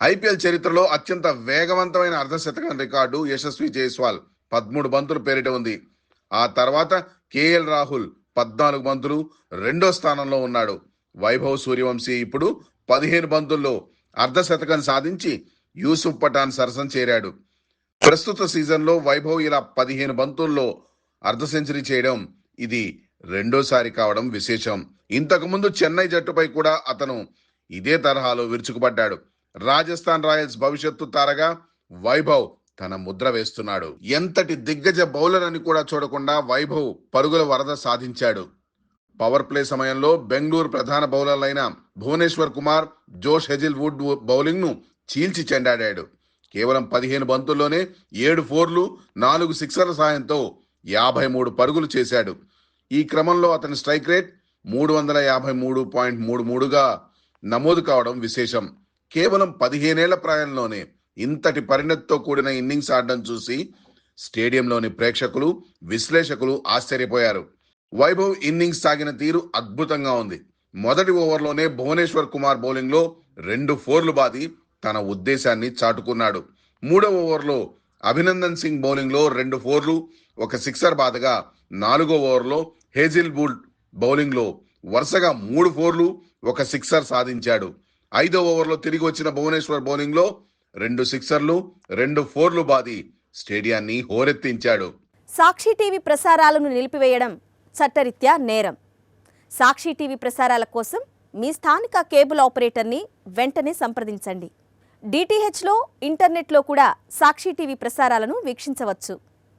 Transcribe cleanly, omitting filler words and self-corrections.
IPL చరిత్రలో అత్యంత వేగవంతమైన అర్ధశతకం రికార్డు యశస్వి జైస్వాల్ 13 బంతులు పేరిట ఉంది. ఆ తర్వాత కేఎల్ రాహుల్ 14 బంతులు రెండో స్థానంలో ఉన్నాడు. వైభవ్ సూర్యవంశీ ఇప్పుడు 15 బంతుల్లో అర్ధశతకం సాధించి యూసుఫ్ పఠాన్ సరసన చేరాడు. ప్రస్తుత సీజన్లో వైభవ్ ఇలా 15 బంతుల్లో అర్ధ సెంచరీ చేయడం ఇది రెండోసారి కావడం విశేషం. ఇంతకుముందు చెన్నై జట్టుపై కూడా అతను ఇదే తరహాలో విరుచుకుపడ్డాడు. రాజస్థాన్ రాయల్స్ భవిష్యత్తు తారగా వైభవ్ తన ముద్ర వేస్తున్నాడు. ఎంతటి దిగ్గజ బౌలర్ అని కూడా చూడకుండా వైభవ్ పరుగుల వరద సాధించాడు. పవర్ ప్లే సమయంలో బెంగళూరు ప్రధాన బౌలర్లైన భువనేశ్వర్ కుమార్, జోష్ హెజిల్వుడ్ బౌలింగ్ ను చీల్చి చెండాడాడు. కేవలం 15 బంతుల్లోనే 7 ఫోర్లు 4 సిక్సర్ల సాయంతో 53 పరుగులు చేశాడు. ఈ క్రమంలో అతని స్ట్రైక్ రేట్ 353.33గా నమోదు కావడం విశేషం. కేవలం 15 ఏళ్ల ప్రాయంలోనే ఇంతటి పరిణతితో కూడిన ఇన్నింగ్స్ ఆడడం చూసి స్టేడియంలోని ప్రేక్షకులు, విశ్లేషకులు ఆశ్చర్యపోయారు. వైభవ్ ఇన్నింగ్స్ సాగిన తీరు అద్భుతంగా ఉంది. మొదటి ఓవర్లోనే భువనేశ్వర్ కుమార్ బౌలింగ్ లో 2 ఫోర్లు బాది తన ఉద్దేశాన్ని చాటుకున్నాడు. మూడవ ఓవర్లో అభినందన్ సింగ్ బౌలింగ్ లో 2 ఫోర్లు 1 సిక్సర్ బాదగా 4వ ఓవర్లో హేజిల్వుడ్ బౌలింగ్ లో వరుసగా 3 ఫోర్లు 1 సిక్సర్ సాధించాడు. 5వ ఓవర్లో తిరిగి వచ్చిన భువనేశ్వర్ బౌలింగ్ లో 2 సిక్సర్లు 2 ఫోర్లు బాది స్టేడియాన్ని హోరెత్తించాడు. సాక్షి టీవీ ప్రసారాలను నిలిపివేయడం చట్టరీత్యా నేరం. సాక్షి టీవీ ప్రసారాల కోసం మీ స్థానిక కేబుల్ ఆపరేటర్ని వెంటనే సంప్రదించండి. డిటిహెచ్లో, ఇంటర్నెట్లో కూడా సాక్షి టీవీ ప్రసారాలను వీక్షించవచ్చు.